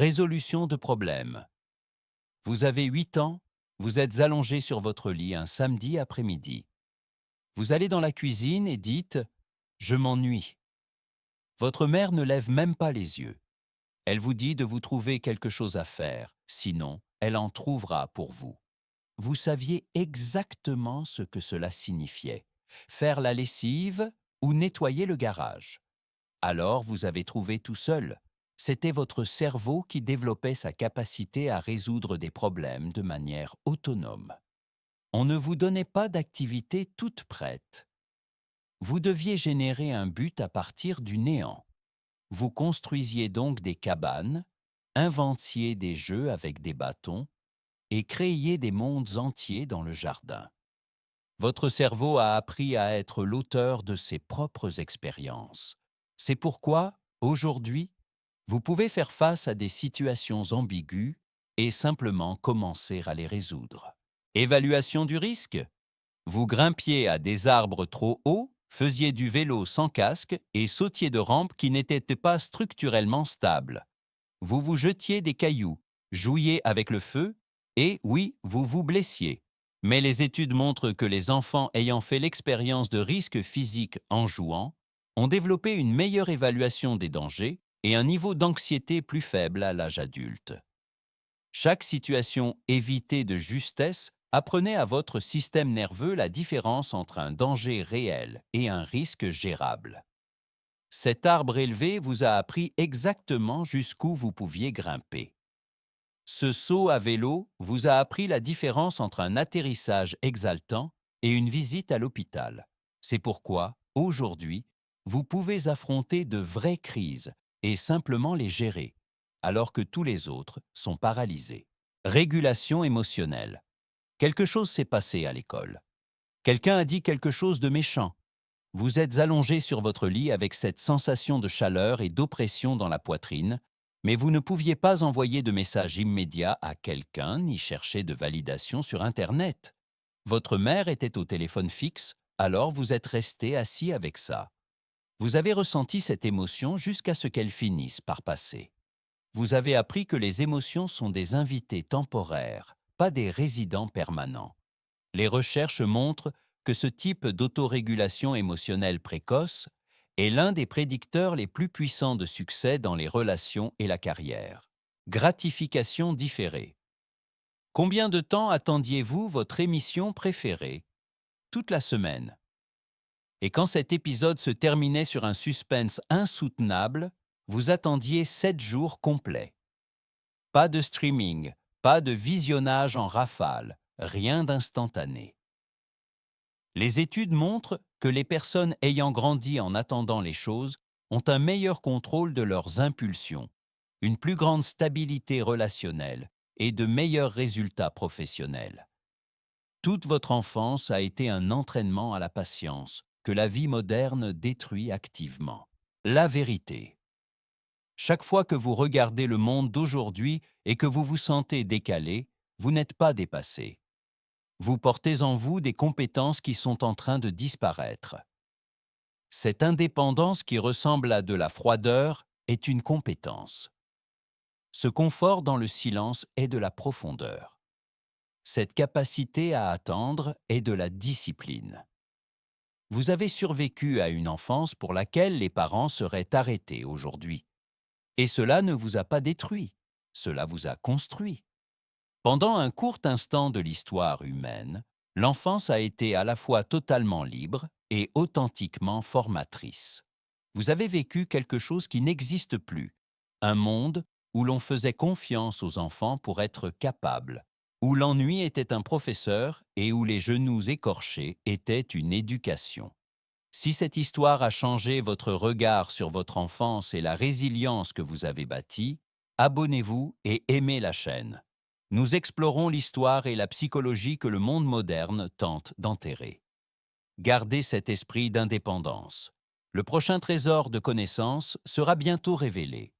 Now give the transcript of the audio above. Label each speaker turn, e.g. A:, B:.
A: Résolution de problèmes. Vous avez 8 ans, vous êtes allongé sur votre lit un samedi après-midi. Vous allez dans la cuisine et dites « Je m'ennuie ». Votre mère ne lève même pas les yeux. Elle vous dit de vous trouver quelque chose à faire, sinon elle en trouvera pour vous. Vous saviez exactement ce que cela signifiait. Faire la lessive ou nettoyer le garage. Alors vous avez trouvé tout seul. C'était votre cerveau qui développait sa capacité à résoudre des problèmes de manière autonome. On ne vous donnait pas d'activité toute prête. Vous deviez générer un but à partir du néant. Vous construisiez donc des cabanes, inventiez des jeux avec des bâtons et créiez des mondes entiers dans le jardin. Votre cerveau a appris à être l'auteur de ses propres expériences. C'est pourquoi, aujourd'hui, vous pouvez faire face à des situations ambiguës et simplement commencer à les résoudre. Évaluation du risque. Vous grimpiez à des arbres trop hauts, faisiez du vélo sans casque et sautiez de rampes qui n'étaient pas structurellement stables. Vous vous jetiez des cailloux, jouiez avec le feu et, oui, vous vous blessiez. Mais les études montrent que les enfants ayant fait l'expérience de risques physiques en jouant ont développé une meilleure évaluation des dangers et un niveau d'anxiété plus faible à l'âge adulte. Chaque situation évitée de justesse apprenait à votre système nerveux la différence entre un danger réel et un risque gérable. Cet arbre élevé vous a appris exactement jusqu'où vous pouviez grimper. Ce saut à vélo vous a appris la différence entre un atterrissage exaltant et une visite à l'hôpital. C'est pourquoi, aujourd'hui, vous pouvez affronter de vraies crises et simplement les gérer, alors que tous les autres sont paralysés. Régulation émotionnelle. Quelque chose s'est passé à l'école. Quelqu'un a dit quelque chose de méchant. Vous êtes allongé sur votre lit avec cette sensation de chaleur et d'oppression dans la poitrine, mais vous ne pouviez pas envoyer de message immédiat à quelqu'un ni chercher de validation sur Internet. Votre mère était au téléphone fixe, alors vous êtes resté assis avec ça. Vous avez ressenti cette émotion jusqu'à ce qu'elle finisse par passer. Vous avez appris que les émotions sont des invités temporaires, pas des résidents permanents. Les recherches montrent que ce type d'autorégulation émotionnelle précoce est l'un des prédicteurs les plus puissants de succès dans les relations et la carrière. Gratification différée. Combien de temps attendiez-vous votre émission préférée? Toute la semaine. Et quand cet épisode se terminait sur un suspense insoutenable, vous attendiez 7 jours complets. Pas de streaming, pas de visionnage en rafale, rien d'instantané. Les études montrent que les personnes ayant grandi en attendant les choses ont un meilleur contrôle de leurs impulsions, une plus grande stabilité relationnelle et de meilleurs résultats professionnels. Toute votre enfance a été un entraînement à la patience que la vie moderne détruit activement. La vérité. Chaque fois que vous regardez le monde d'aujourd'hui et que vous vous sentez décalé, vous n'êtes pas dépassé. Vous portez en vous des compétences qui sont en train de disparaître. Cette indépendance qui ressemble à de la froideur est une compétence. Ce confort dans le silence est de la profondeur. Cette capacité à attendre est de la discipline. Vous avez survécu à une enfance pour laquelle les parents seraient arrêtés aujourd'hui. Et cela ne vous a pas détruit, cela vous a construit. Pendant un court instant de l'histoire humaine, l'enfance a été à la fois totalement libre et authentiquement formatrice. Vous avez vécu quelque chose qui n'existe plus, un monde où l'on faisait confiance aux enfants pour être capables, où l'ennui était un professeur et où les genoux écorchés étaient une éducation. Si cette histoire a changé votre regard sur votre enfance et la résilience que vous avez bâtie, abonnez-vous et aimez la chaîne. Nous explorons l'histoire et la psychologie que le monde moderne tente d'enterrer. Gardez cet esprit d'indépendance. Le prochain trésor de connaissances sera bientôt révélé.